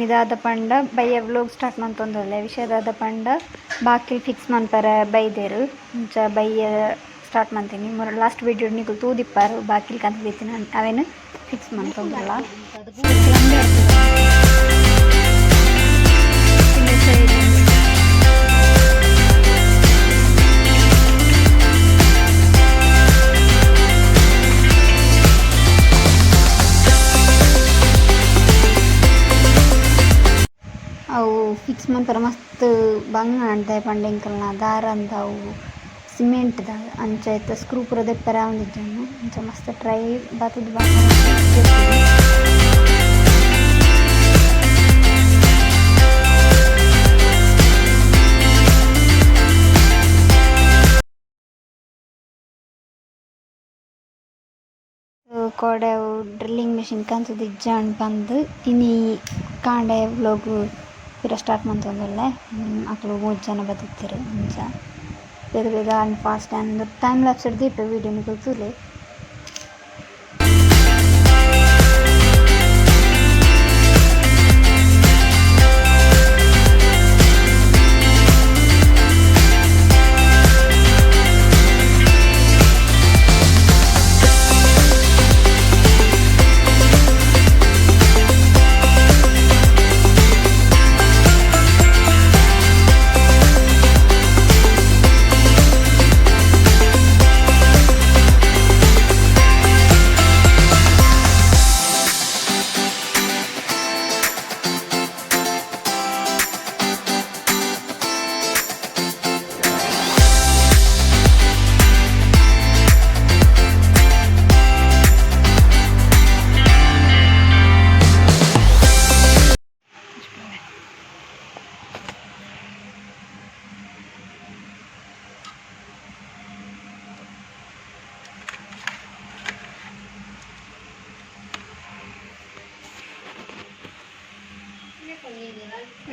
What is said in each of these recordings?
ಇದಾದ ಪಂಡ ಬೈಯ vlog start ಮಂತೊಂದುಲ್ಲೆ ವಿಷಯದಾದ ಪಂಡ ಬಾಕಿಲ್ ಫಿಕ್ಸ್ ಮನ್ಪರೆ ಬೈದೆರ್ ಇಂಚ ಬೈಯ ಸ್ಟಾರ್ಟ್ ಮಂತೀನಿ ಲಾಸ್ಟ್ ವಿಡಿಯೋ ನಿಕುಲು ತೂದಿಪ್ಪಾರು ಬಾಕಿಲ್ ಕಂತ ದಿತ್ತಿನ ಅವೇನು ಫಿಕ್ಸ್ ಮಂತೊಂದುಲ್ಲ ಅವು ಫಿಕ್ಸ್ ಮನ್ಪರೆ ಮಸ್ತ್ ಬಂಗ ಅಂಟೆ ಪಂಡ ಎಂಕಲ್ನ ದಾರ ಅಂತ ಅವು ಸಿಮೆಂಟ್ದ ಅಂಚ ಐತ ಸ್ಕ್ರೂ ಪೂರ ದೆಪ್ಪರೆ ಆವೊಂದಿಜ್ಜನ್ನು ಅಂಚ ಮಸ್ತ್ ಟ್ರೈ ಬಾತುದು ಕೋಡೆ ಡ್ರಿಲ್ಲಿಂಗ್ ಮೆಷಿನ್ ಕಂತುದು ಇಜ್ಜಾಂಡ್ ಬಂದು ಇನಿ ಕಾಂಡೆ ವ್ಲೋಗ್ ಪೂರ ಸ್ಟಾರ್ಟ್ ಮಂತೊಂದುಲ್ಲೆ ಅಕ್ಲು 3 ಜನ ಬದುಕ್ತಿರು ಅಂಚ ಬೇಗ ಬೇಗ and fast and time lapse ಹಿಡ್ದಿಪ್ಪೆ ವೀಡಿಯೋ ನಿಕುಲು ತೂಲೆ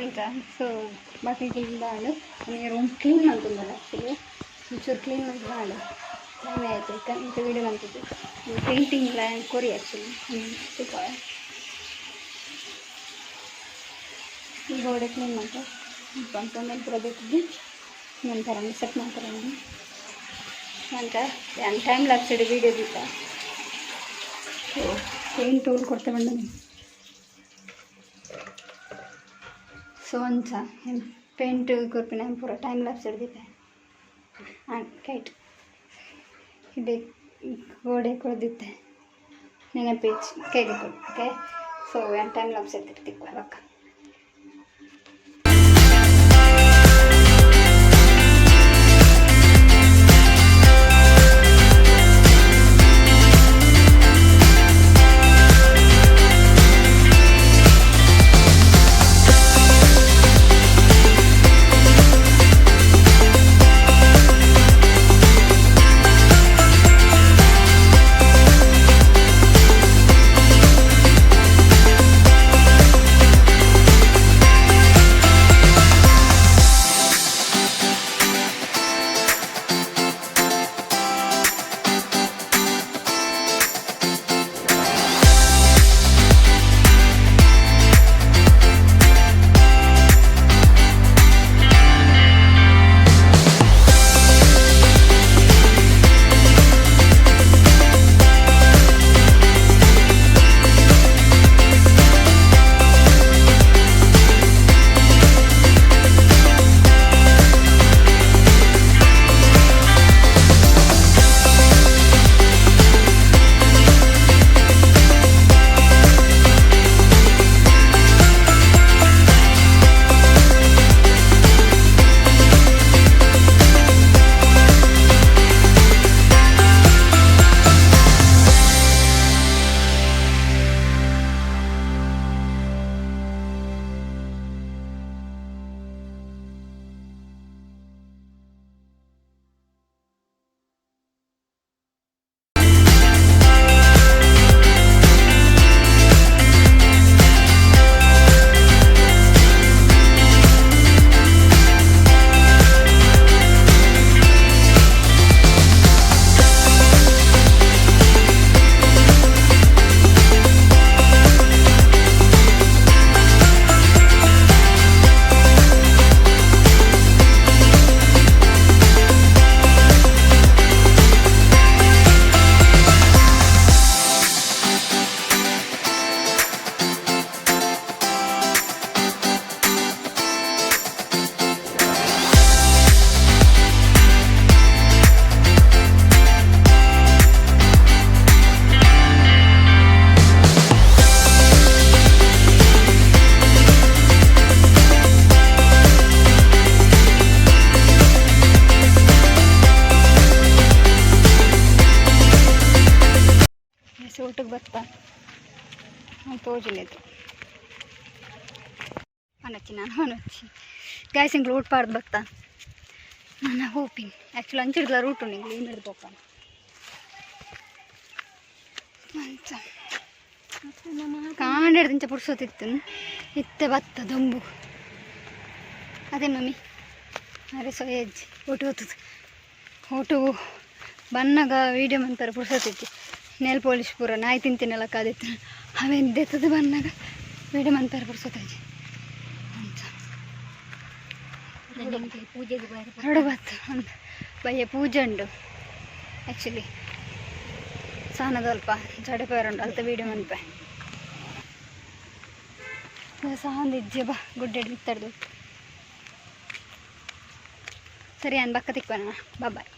ಆಯ್ತಾ. ಸೊ ಬಾಕಿ ಕ್ಲೀನ್ ಮಾಡಿ ನನಗೆ ರೂಮ್ ಕ್ಲೀನ್ ಮಾಡ್తుందಲ್ಲ ಆ್ಯಕ್ಚುಲಿ ಒಂಚೂರು ಕ್ಲೀನ್ ಮಾಡಿ ಮಾಡಿ ಟೈಮ್ ಆಯಿತು ಇಂಥ ವೀಡಿಯೋ ಅಂತಿದ್ದು ಪೇಂಟಿಂಗ್ ಎಲ್ಲ ಕೊರಿ ಆ್ಯಕ್ಚುಲಿ ಸೂಪರ್ ಈ ಗೋಡೆ ಕ್ಲೀನ್ ಮಾಡ್ತಾರೆ ಅಂತಂದ್ರೆ ಪೂರ ಬೇಕಿದ್ದು ನಂತರ ಸೆಟ್ ಮಾಡ್ತಾರೆ ನಂತರ ಟೈಮ್ ಲ್ಯಾಪ್ಸ್ ಇಡಿ ವೀಡಿಯೋ ದಿತ್ತ ಸೊ ಪೇಂಟ್ ಟೂಲ್ ಕೊಡ್ತೇವೆ ಬಂದು ಸೊ ಅಂಚ ಪೇಂಟ್ ಕೊರ್ಪಿನ ಪೂರ ಟೈಮ್ ಲ್ಯಾಪ್ಸ್ ಹಿಡ್ದಿದ್ದೆ ಕೈಟ್ ಇಡೀ ಗೋಡೆ ಕೊಡ್ದಿದ್ದೆ ನೆನಪೇಜ್ ಕೈಗೆ ಕೊಡು ಓಕೆ ಸೊ ಟೈಮ್ ಲ್ಯಾಪ್ಸ್ ಹಿಡ್ದಿರ್ತಿಕ್ವ ರೊಕ್ಕ ಪೋಜಿలేదు అనొచ్చి ನಾನು అనొచ్చి గ్యాస్ ఇంక రూట్ పాడదు భక్త ನನ್ನ ಹೋಪಿಂಗ್ ಆ್ಯಕ್ಚುಲಿ ಅಂಚಿಡ್ದ ರೂಟ್ ಉಂಡು ಇಂಗ್ಲಿ ಇನ್ನಿಡ್ದು ಹೋಗ್ತಾನೆ ಮಂಚ ಕಾಂಡಿಡ್ದಿಂಚ ಪುಡ್ಸೋತಿತ್ತು ಇತ್ತೆ ಭತ್ತ ದೊಂಬು ಅದೇ ಮಮ್ಮಿ ಅರೆ ಸೊಯ್ಯಜ್ಜಿ ಒಟ್ಟು ಹೋಗ್ತದೆ ಒಟ್ಟು ಬನ್ನಗ ವೀಡಿಯೋ ಮನ್ಪರ ಪುಡ್ಸೋತಿತ್ತು ನೆಲ್ ಪೊಲೀಸ್ ಪೂರ ನಾಯಿ ತಿಂತೀನೆಲ್ಲ ಕಾದಿತ್ತು ಅವೆಂದೆತ್ತದು ಬನ್ನಾಗ ವೀಡಿಯೋ ಮನ್ಪರ ಪುಡ್ಸೋತಜ್ಜಿ ಪೂಜೆಗೆ ಎರಡು ಬತ್ತು ಒಂದು ಬಯ್ಯ ಪೂಜೆ ಉಂಡು ಆ್ಯಕ್ಚುಲಿ ಸಾನದಲ್ಪ ಜಡಪೇರುಂಡು ಅಲ್ತ ವೀಡಿಯೋ ಮನ್ಪೆ ಸಾಂದ್ ಇಜ್ಜೆ ಬಾ ಗುಡ್ಡೆ ಬಿತ್ತಡ್ದು ಸರಿ ನಾನು ಬಕ್ಕ ತಿಕ್ಕೋಣ ಬಾಯ್